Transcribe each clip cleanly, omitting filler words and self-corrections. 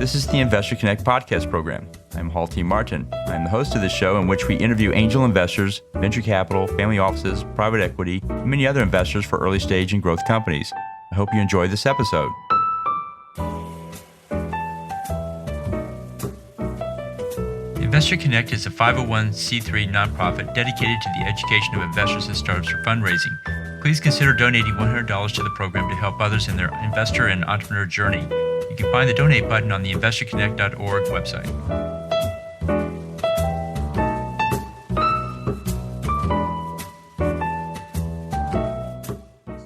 This is the Investor Connect podcast program. I'm Hall T. Martin. I'm the host of this show in which we interview angel investors, venture capital, family offices, private equity, and many other investors for early stage and growth companies. I hope you enjoy this episode. Investor Connect is a 501c3 nonprofit dedicated to the education of investors and startups for fundraising. Please consider donating $100 to the program to help others in their investor and entrepreneur journey. You can find the donate button on the investorconnect.org website.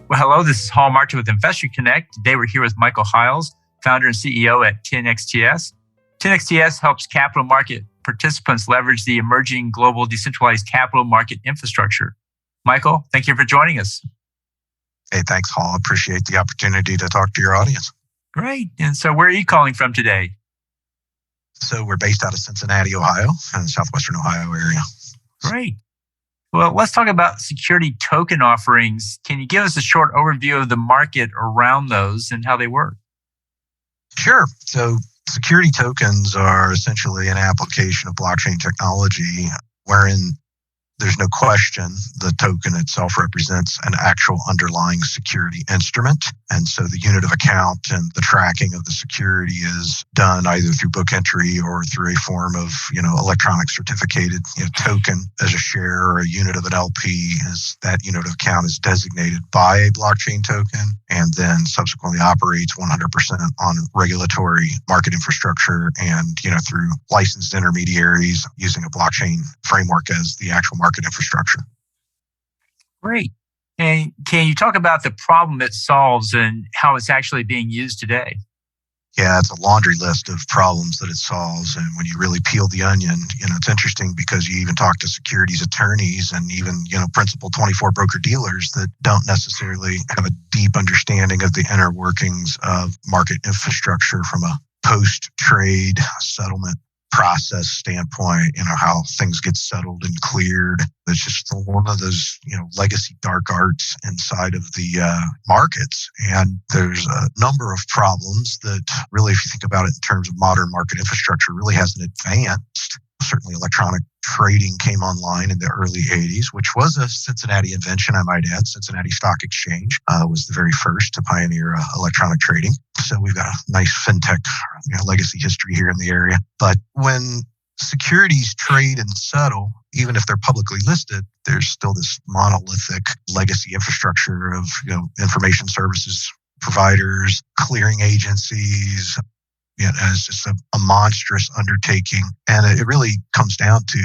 Well, hello, this is Hall Martin with Investor Connect. Today we're here with Michael Hiles, founder and CEO at 10XTS. 10XTS helps capital market participants leverage the emerging global decentralized capital market infrastructure. Michael, thank you for joining us. Hey, thanks, Hall. Appreciate the opportunity to talk to your audience. Great. And so where are you calling from today? So we're based out of Cincinnati, Ohio, in the southwestern Ohio area. Great. Well, let's talk about security token offerings. Can you give us a short overview of the market around those and how they work? Sure. So security tokens are essentially an application of blockchain technology wherein there's no question the token itself represents an actual underlying security instrument. And so the unit of account and the tracking of the security is done either through book entry or through a form of, electronic certificated token as a share or a unit of an LP, as that unit of account is designated by a blockchain token and then subsequently operates 100% on regulatory market infrastructure and, through licensed intermediaries using a blockchain framework as the actual market infrastructure. Great. And can you talk about the problem it solves and how it's actually being used today? Yeah, it's a laundry list of problems that it solves. And when you really peel the onion, it's interesting because you even talk to securities attorneys and even, principal 24 broker dealers that don't necessarily have a deep understanding of the inner workings of market infrastructure from a post-trade settlement process standpoint, how things get settled and cleared. It's just one of those, legacy dark arts inside of the markets. And there's a number of problems that really, if you think about it in terms of modern market infrastructure, really hasn't advanced. Certainly electronic trading came online in the early 80s, which was a Cincinnati invention, I might add. Cincinnati Stock Exchange was the very first to pioneer electronic trading. So we've got a nice fintech legacy history here in the area. But when securities trade and settle, even if they're publicly listed, there's still this monolithic legacy infrastructure of information services providers, clearing agencies. It's just a monstrous undertaking. And it really comes down to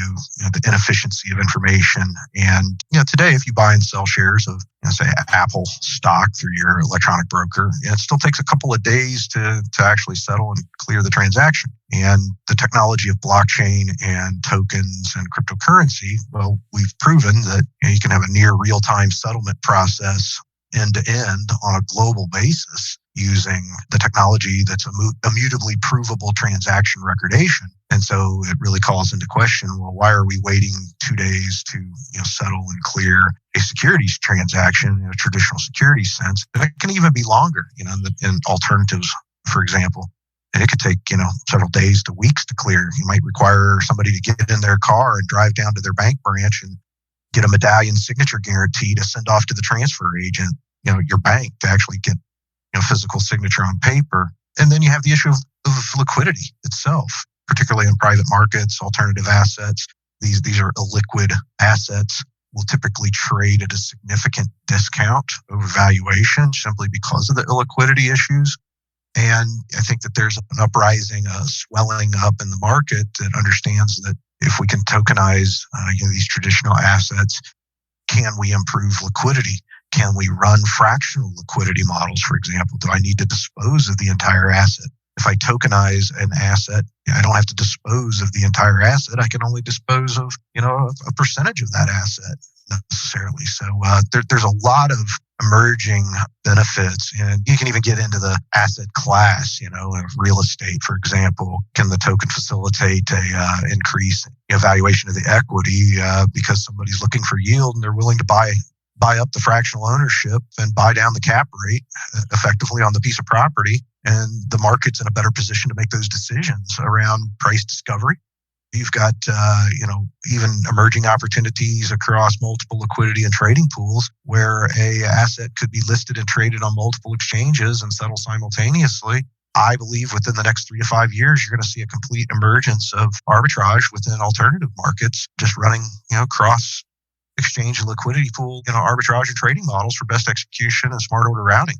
the inefficiency of information. And today, if you buy and sell shares of, say, Apple stock through your electronic broker, it still takes a couple of days to actually settle and clear the transaction. And the technology of blockchain and tokens and cryptocurrency, well, we've proven that you can have a near real-time settlement process end-to-end on a global basis using the technology that's immutably provable transaction recordation. And so it really calls into question, well, why are we waiting 2 days to settle and clear a securities transaction in a traditional securities sense? And it can even be longer, in alternatives, for example. And it could take, several days to weeks to clear. You might require somebody to get in their car and drive down to their bank branch and get a medallion signature guarantee to send off to the transfer agent, your bank, to actually get physical signature on paper. And then you have the issue of liquidity itself, particularly in private markets, alternative assets. These are illiquid assets, will typically trade at a significant discount over valuation simply because of the illiquidity issues. And I think that there's an uprising, swelling up in the market that understands that if we can tokenize these traditional assets, can we improve liquidity? Can we run fractional liquidity models, for example? Do I need to dispose of the entire asset? If I tokenize an asset, I don't have to dispose of the entire asset. I can only dispose of, a percentage of that asset necessarily. So there's a lot of emerging benefits, and you can even get into the asset class, of real estate, for example. Can the token facilitate a increase in valuation of the equity because somebody's looking for yield and they're willing to buy up the fractional ownership and buy down the cap rate effectively on the piece of property and the market's in a better position to make those decisions around price discovery. You've got, even emerging opportunities across multiple liquidity and trading pools where a asset could be listed and traded on multiple exchanges and settle simultaneously. I believe within the next 3 to 5 years, you're going to see a complete emergence of arbitrage within alternative markets, just running, cross exchange and liquidity pool, arbitrage and trading models for best execution and smart order routing.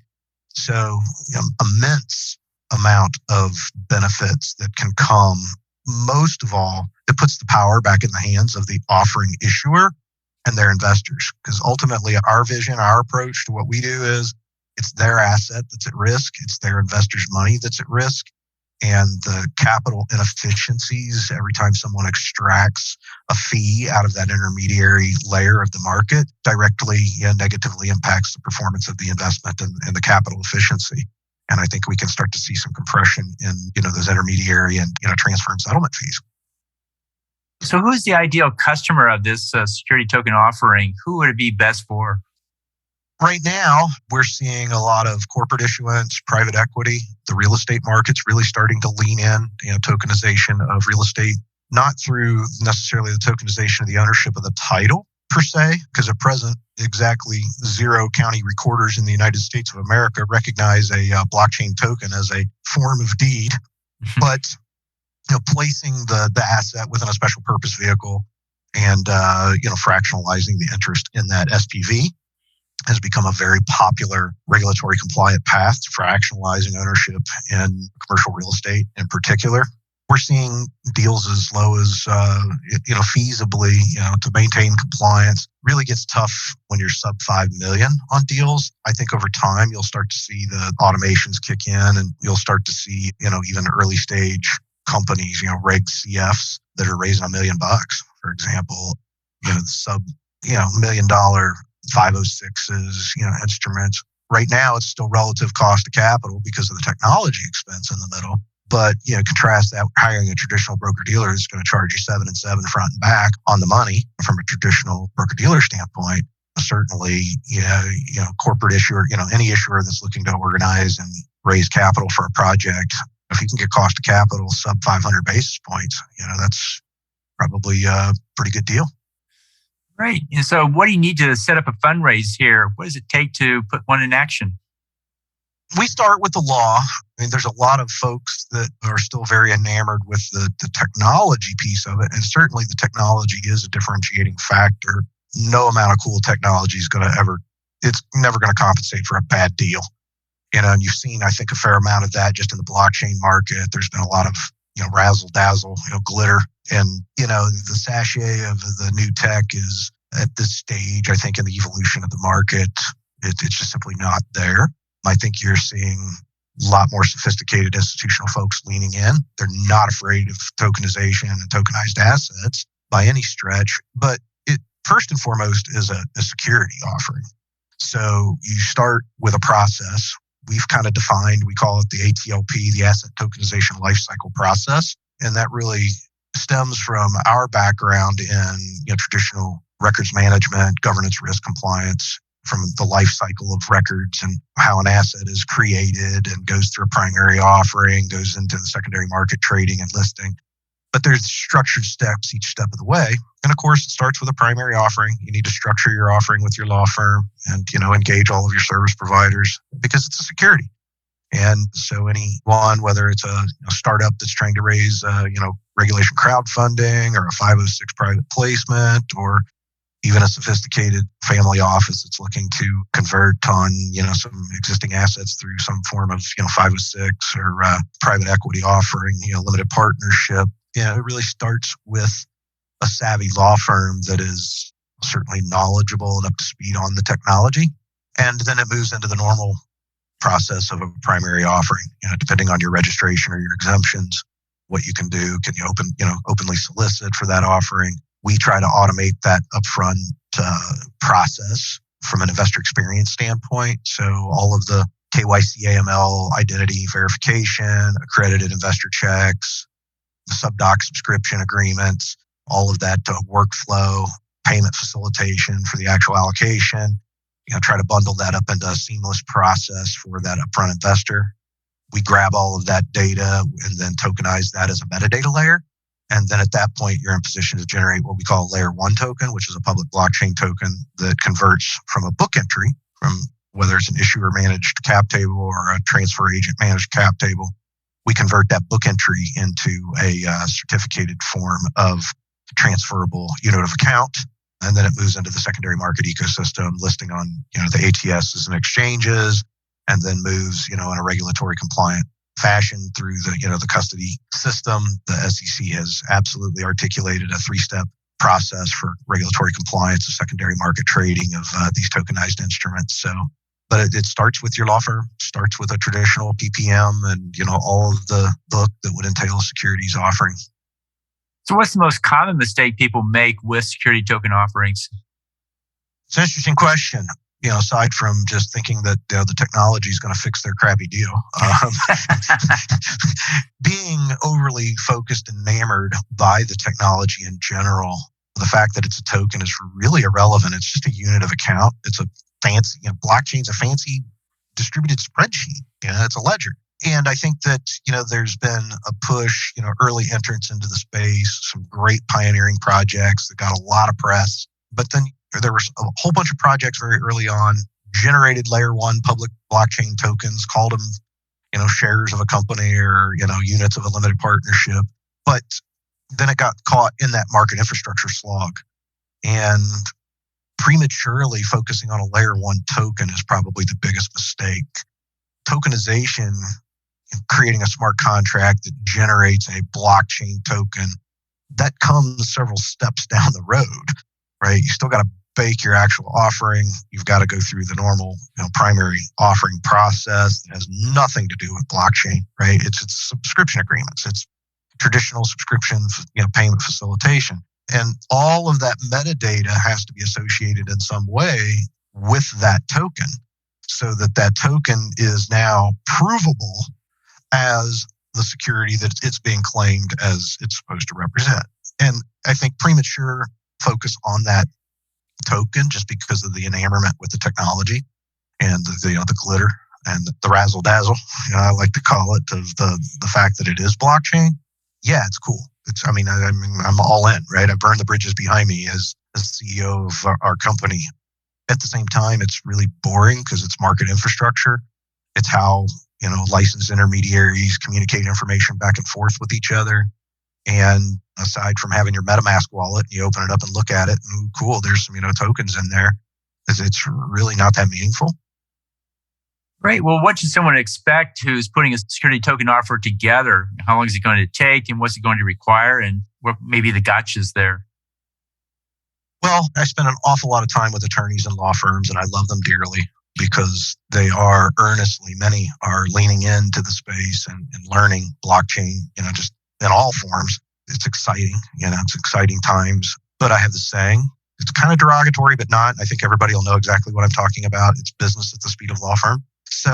So, immense amount of benefits that can come. Most of all, it puts the power back in the hands of the offering issuer and their investors. Because ultimately, our vision, our approach to what we do is it's their asset that's at risk. It's their investors' money that's at risk. And the capital inefficiencies every time someone extracts a fee out of that intermediary layer of the market directly and negatively impacts the performance of the investment and the capital efficiency. And I think we can start to see some compression in, those intermediary and, transfer and settlement fees. So who's the ideal customer of this security token offering? Who would it be best for? Right now, we're seeing a lot of corporate issuance, private equity. The real estate market's really starting to lean in, tokenization of real estate, not through necessarily the tokenization of the ownership of the title per se, because at present, exactly 0 county recorders in the United States of America recognize a blockchain token as a form of deed. But placing the asset within a special purpose vehicle and fractionalizing the interest in that SPV has become a very popular regulatory compliant path to fractionalizing ownership in commercial real estate in particular. We're seeing deals as low as, feasibly, to maintain compliance. Really gets tough when you're sub 5 million on deals. I think over time, you'll start to see the automations kick in and you'll start to see, even early stage companies, reg CFs that are raising $1 million, for example, the sub, $1 million 506s, instruments. Right now, it's still relative cost of capital because of the technology expense in the middle. But, contrast that hiring a traditional broker-dealer is going to charge you 7 and 7 front and back on the money from a traditional broker-dealer standpoint. Certainly, corporate issuer, any issuer that's looking to organize and raise capital for a project, if you can get cost of capital sub 500 basis points, that's probably a pretty good deal. Great. And so what do you need to set up a fundraise here? What does it take to put one in action? We start with the law. There's a lot of folks that are still very enamored with the technology piece of it. And certainly the technology is a differentiating factor. No amount of cool technology is it's never going to compensate for a bad deal. And you've seen, I think, a fair amount of that just in the blockchain market. There's been a lot of, razzle dazzle, glitter. And, the sachet of the new tech is at this stage, I think, in the evolution of the market, it's just simply not there. I think you're seeing a lot more sophisticated institutional folks leaning in. They're not afraid of tokenization and tokenized assets by any stretch, but it first and foremost is a security offering. So you start with a process. We've kind of defined, we call it the ATLP, the Asset Tokenization Lifecycle Process. And that really stems from our background in traditional records management, governance, risk compliance, from the life cycle of records and how an asset is created and goes through a primary offering, goes into the secondary market trading and listing. But there's structured steps each step of the way. And of course, it starts with a primary offering. You need to structure your offering with your law firm and, engage all of your service providers because it's a security. And so anyone, whether it's a startup that's trying to raise, regulation crowdfunding or a 506 private placement, or even a sophisticated family office that's looking to convert on, some existing assets through some form of, 506 or private equity offering, limited partnership. It really starts with a savvy law firm that is certainly knowledgeable and up to speed on the technology. And then it moves into the normal process of a primary offering, depending on your registration or your exemptions, what you can do. Can you openly solicit for that offering? We try to automate that upfront process from an investor experience standpoint. So all of the KYC AML identity verification, accredited investor checks, the subdoc subscription agreements, all of that workflow, payment facilitation for the actual allocation, try to bundle that up into a seamless process for that upfront investor. We grab all of that data and then tokenize that as a metadata layer. And then at that point, you're in position to generate what we call a layer one token, which is a public blockchain token that converts from a book entry, from whether it's an issuer managed cap table or a transfer agent managed cap table. We convert that book entry into a certificated form of transferable unit of account. And then it moves into the secondary market ecosystem, listing on the ATSs and exchanges, and then moves in a regulatory compliant fashion through the custody system. The SEC has absolutely articulated a 3-step process for regulatory compliance of secondary market trading of these tokenized instruments. So, but it starts with your law firm, starts with a traditional PPM, and all of the book that would entail a securities offering. So, what's the most common mistake people make with security token offerings? It's an interesting question. Aside from just thinking that the technology is going to fix their crappy deal, being overly focused and enamored by the technology in general, the fact that it's a token is really irrelevant. It's just a unit of account. It's a fancy, blockchain's a fancy distributed spreadsheet. It's a ledger. And I think that, there's been a push, early entrance into the space, some great pioneering projects that got a lot of press, but then there were a whole bunch of projects very early on, generated layer one public blockchain tokens, called them, shares of a company or, units of a limited partnership. But then it got caught in that market infrastructure slog. And prematurely focusing on a layer one token is probably the biggest mistake. Tokenization, creating a smart contract that generates a blockchain token, that comes several steps down the road, right? You still got to bake your actual offering. You've got to go through the normal primary offering process that has nothing to do with blockchain, right? It's subscription agreements. It's traditional subscription, payment facilitation. And all of that metadata has to be associated in some way with that token so that that token is now provable as the security that it's being claimed as it's supposed to represent. And I think premature focus on that token just because of the enamorment with the technology and the glitter and the razzle dazzle, I like to call it, of the fact that it is blockchain. Yeah, it's cool. I'm all in, right? I burn the bridges behind me as CEO of our company. At the same time, it's really boring because it's market infrastructure. It's how licensed intermediaries communicate information back and forth with each other. And aside from having your MetaMask wallet, you open it up and look at it, and cool, there's some tokens in there. It's really not that meaningful. Right. Well, what should someone expect who's putting a security token offer together? How long is it going to take, and what's it going to require, and what maybe the gotchas there? Well, I spend an awful lot of time with attorneys and law firms, and I love them dearly because they are many are leaning into the space and learning blockchain, just in all forms. It's exciting, it's exciting times. But I have the saying, it's kind of derogatory, but not. I think everybody will know exactly what I'm talking about. It's business at the speed of law firm. So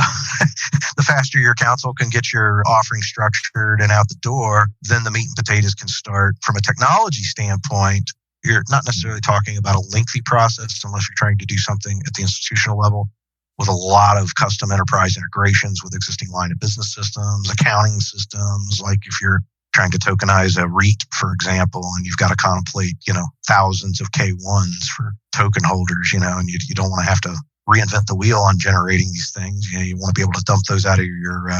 the faster your counsel can get your offering structured and out the door, then the meat and potatoes can start. From a technology standpoint, you're not necessarily talking about a lengthy process unless you're trying to do something at the institutional level with a lot of custom enterprise integrations with existing line of business systems, accounting systems. Like if you're trying to tokenize a REIT, for example, and you've got to contemplate, thousands of K1s for token holders, and you don't want to have to reinvent the wheel on generating these things. You want to be able to dump those out of your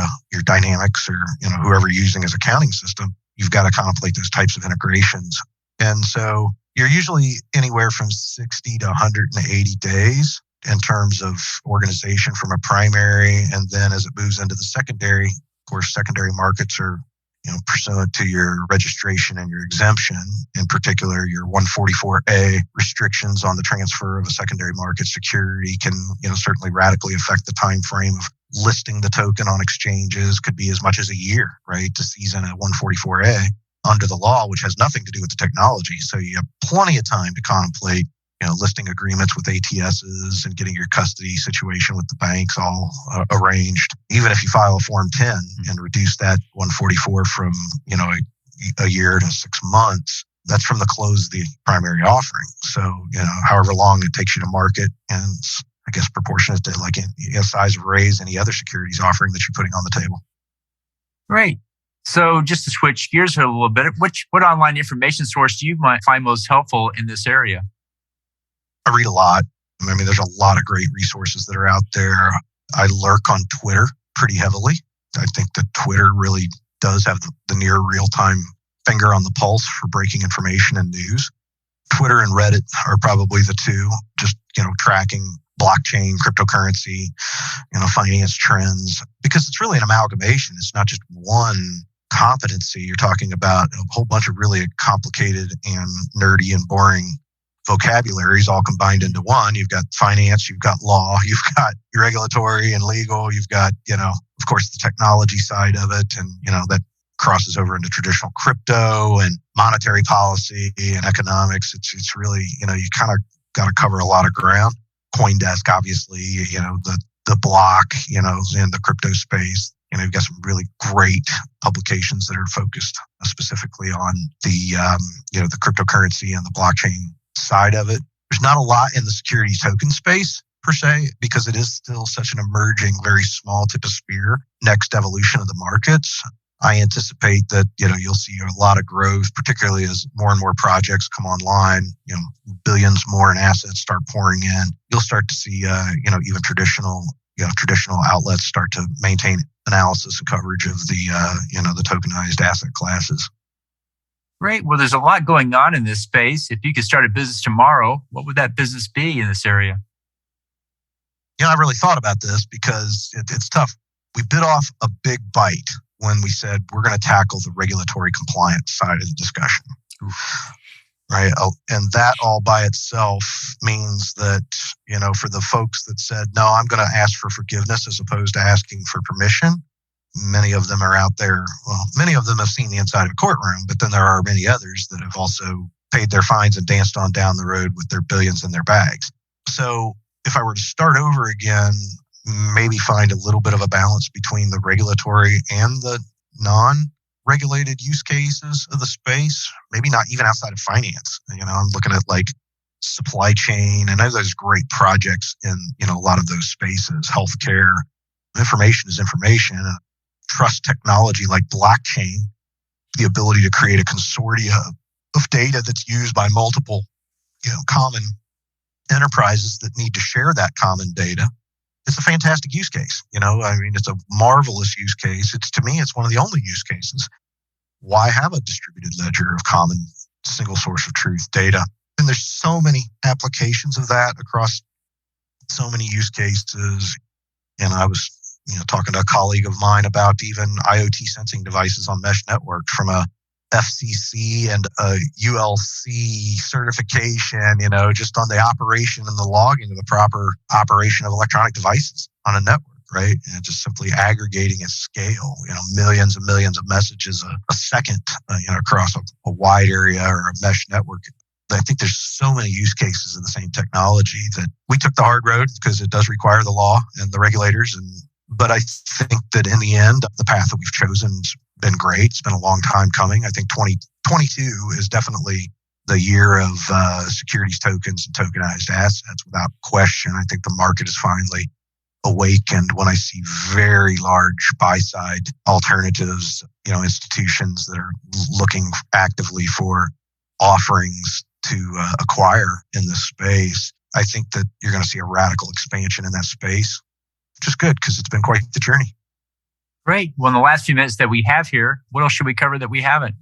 Dynamics or, whoever you're using as accounting system. You've got to contemplate those types of integrations. And so you're usually anywhere from 60 to 180 days in terms of organization from a primary. And then as it moves into the secondary, of course, secondary markets are, pursuant to your registration and your exemption, in particular, your 144A restrictions on the transfer of a secondary market security can, certainly radically affect the time frame of listing the token on exchanges. Could be as much as a year, right, to season a 144A under the law, which has nothing to do with the technology. So you have plenty of time to contemplate, listing agreements with ATSs and getting your custody situation with the banks all arranged. Even if you file a Form 10 and reduce that 144 from, a year to 6 months, that's from the close of the primary offering. So, however long it takes you to market, and I guess proportionate to size of raise any other securities offering that you're putting on the table. Great. So just to switch gears here a little bit, what online information source do you might find most helpful in this area? I read a lot. I mean, there's a lot of great resources that are out there. I lurk on Twitter pretty heavily. I think that Twitter really does have the near real time finger on the pulse for breaking information and news. Twitter and Reddit are probably the two, just, tracking blockchain, cryptocurrency, finance trends, because it's really an amalgamation. It's not just one competency. You're talking about a whole bunch of really complicated and nerdy and boring vocabularies all combined into one. You've got finance, you've got law, you've got regulatory and legal, you've got, of course, the technology side of it. And, that crosses over into traditional crypto and monetary policy and economics. It's really, you kind of got to cover a lot of ground. CoinDesk, obviously, the block, in the crypto space. You've got some really great publications that are focused specifically on the cryptocurrency and the blockchain side of it. There's not a lot in the securities token space per se, because it is still such an emerging, very small tip of spear, next evolution of the markets. I anticipate that, you'll see a lot of growth, particularly as more and more projects come online, billions more in assets start pouring in. You'll start to see, even traditional outlets start to maintain analysis and coverage of the tokenized asset classes. Great. Well, there's a lot going on in this space. If you could start a business tomorrow, what would that business be in this area? I really thought about this because it's tough. We bit off a big bite when we said we're going to tackle the regulatory compliance side of the discussion. Oof. Right. And that all by itself means that, for the folks that said, no, I'm going to ask for forgiveness as opposed to asking for permission, many of them are out there. Well, many of them have seen the inside of a courtroom, but then there are many others that have also paid their fines and danced on down the road with their billions in their bags. So if I were to start over again, maybe find a little bit of a balance between the regulatory and the non-regulated use cases of the space, maybe not even outside of finance. I'm looking at like supply chain, and there's great projects in, a lot of those spaces, healthcare. Information is information. Trust technology like blockchain, the ability to create a consortia of data that's used by multiple, common enterprises that need to share that common data. It's a fantastic use case. It's a marvelous use case. To me, it's one of the only use cases. Why have a distributed ledger of common single source of truth data? And there's so many applications of that across so many use cases. And I was, talking to a colleague of mine about even IoT sensing devices on mesh networks from a FCC and a ULC certification, just on the operation and the logging of the proper operation of electronic devices on a network, right? And just simply aggregating at scale, millions and millions of messages a second, across a wide area or a mesh network. I think there's so many use cases of the same technology that we took the hard road because it does require the law and the regulators. But I think that in the end, the path that we've chosen been great. It's been a long time coming. I think 2022 is definitely the year of securities tokens and tokenized assets without question. I think the market is finally awakened when I see very large buy-side alternatives, institutions that are looking actively for offerings to acquire in this space. I think that you're going to see a radical expansion in that space, which is good because it's been quite the journey. Great. Well, in the last few minutes that we have here, what else should we cover that we haven't?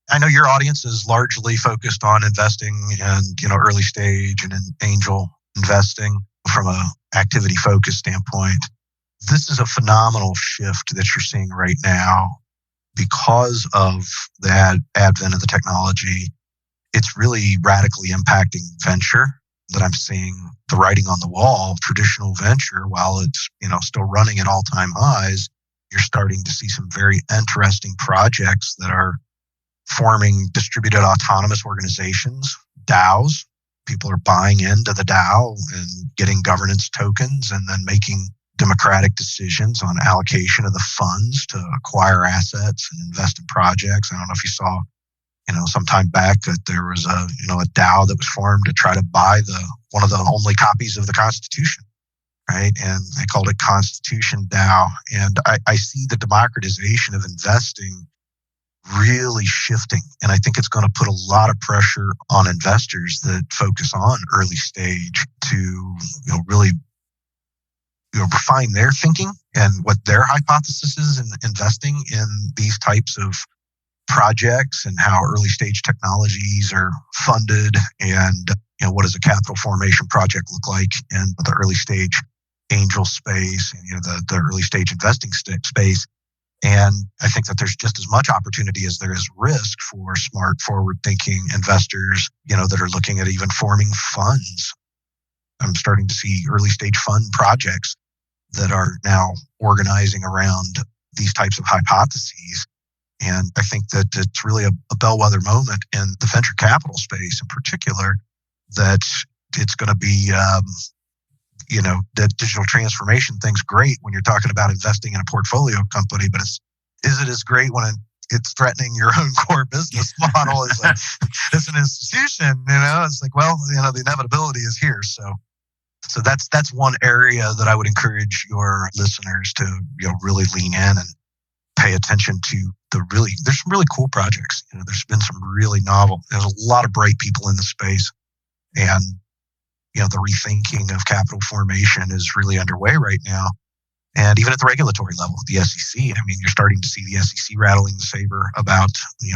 I know your audience is largely focused on investing and, early stage and in angel investing from a activity focus standpoint. This is a phenomenal shift that you're seeing right now because of the advent of the technology. It's really radically impacting venture that I'm seeing the writing on the wall. Traditional venture, while it's, still running at all-time highs, you're starting to see some very interesting projects that are forming distributed autonomous organizations, DAOs. People are buying into the DAO and getting governance tokens and then making democratic decisions on allocation of the funds to acquire assets and invest in projects. I don't know if you saw, some time back that there was a DAO that was formed to try to buy one of the only copies of the Constitution. right? And they called it Constitution DAO. And I see the democratization of investing really shifting. And I think it's going to put a lot of pressure on investors that focus on early stage to really refine their thinking and what their hypothesis is in investing in these types of projects and how early stage technologies are funded and what does a capital formation project look like in the early stage angel space and the early stage investing space. And I think that there's just as much opportunity as there is risk for smart, forward-thinking investors, that are looking at even forming funds. I'm starting to see early stage fund projects that are now organizing around these types of hypotheses. And I think that it's really a bellwether moment in the venture capital space in particular, that it's going to be, that digital transformation thing's great when you're talking about investing in a portfolio company, but is it as great when it's threatening your own core business model as an institution? It's like, well, the inevitability is here. So that's one area that I would encourage your listeners to really lean in and pay attention to. There's some really cool projects. There's been some really novel. There's a lot of bright people in the space, and the rethinking of capital formation is really underway right now. And even at the regulatory level, the SEC, you're starting to see the SEC rattling the saber about,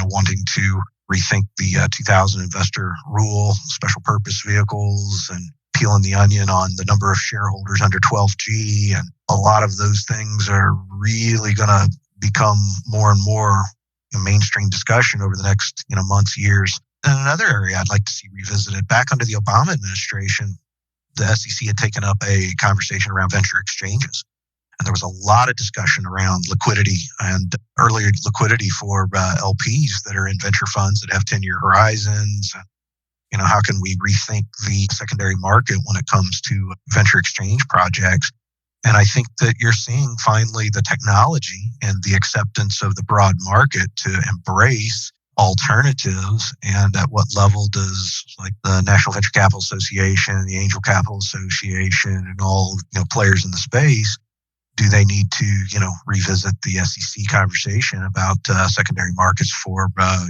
wanting to rethink the 2000 investor rule, special purpose vehicles, and peeling the onion on the number of shareholders under 12G. And a lot of those things are really going to become more and more mainstream discussion over the next, months, years. And another area I'd like to see revisited, back under the Obama administration, the SEC had taken up a conversation around venture exchanges. And there was a lot of discussion around liquidity and early liquidity for LPs that are in venture funds that have 10-year horizons. How can we rethink the secondary market when it comes to venture exchange projects? And I think that you're seeing finally the technology and the acceptance of the broad market to embrace alternatives. And at what level does the National Venture Capital Association, the Angel Capital Association, and all players in the space, do they need to revisit the SEC conversation about secondary markets for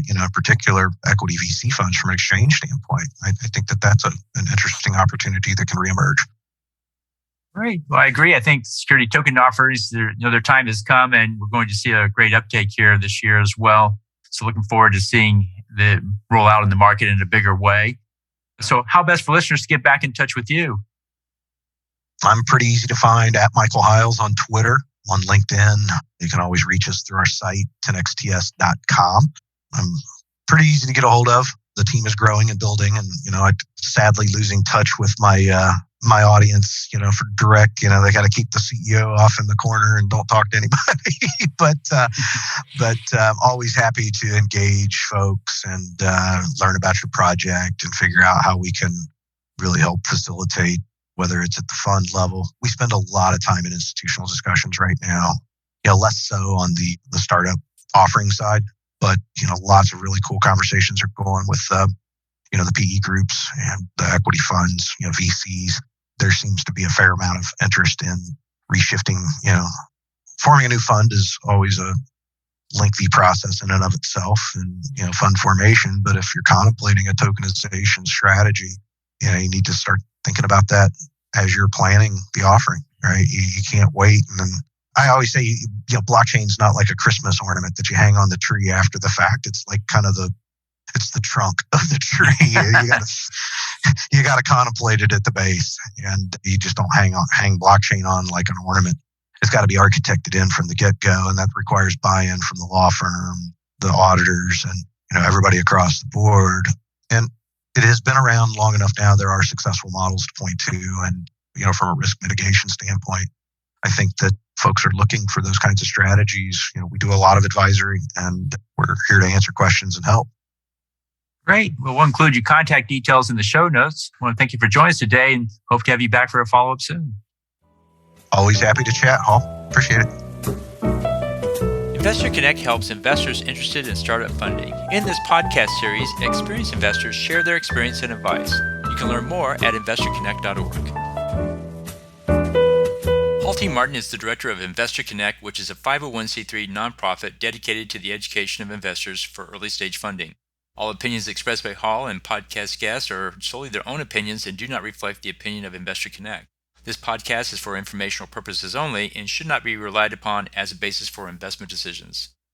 in particular equity VC funds from an exchange standpoint? I think that that's an interesting opportunity that can reemerge. Right. Well, I agree. I think security token offers, their time has come, and we're going to see a great uptake here this year as well. So looking forward to seeing the roll out in the market in a bigger way. So how best for listeners to get back in touch with you? I'm pretty easy to find at Michael Hiles on Twitter, on LinkedIn. You can always reach us through our site, 10xts.com. I'm pretty easy to get a hold of. The team is growing and building, and I'm sadly losing touch with my my audience. For direct, they got to keep the CEO off in the corner and don't talk to anybody. but always happy to engage folks and learn about your project and figure out how we can really help facilitate. Whether it's at the fund level, we spend a lot of time in institutional discussions right now. Less so on the startup offering side, but lots of really cool conversations are going with the PE groups and the equity funds, VCs. There seems to be a fair amount of interest in reshifting. Forming a new fund is always a lengthy process in and of itself, and fund formation. But if you're contemplating a tokenization strategy, you need to start thinking about that as you're planning the offering, right? You can't wait. And then I always say, blockchain's not like a Christmas ornament that you hang on the tree after the fact. It's like kind of it's the trunk of the tree. You got to contemplate it at the base, and you just don't hang blockchain on like an ornament. It's got to be architected in from the get-go, and that requires buy-in from the law firm, the auditors, and everybody across the board. And it has been around long enough now. There are successful models to point to, and from a risk mitigation standpoint, I think that folks are looking for those kinds of strategies. We do a lot of advisory, and we're here to answer questions and help. Great. Well, we'll include your contact details in the show notes. I want to thank you for joining us today, and hope to have you back for a follow-up soon. Always happy to chat, Hall. Appreciate it. Investor Connect helps investors interested in startup funding. In this podcast series, experienced investors share their experience and advice. You can learn more at investorconnect.org. Paul T. Martin is the director of Investor Connect, which is a 501c3 nonprofit dedicated to the education of investors for early stage funding. All opinions expressed by Hall and podcast guests are solely their own opinions and do not reflect the opinion of Investor Connect. This podcast is for informational purposes only and should not be relied upon as a basis for investment decisions.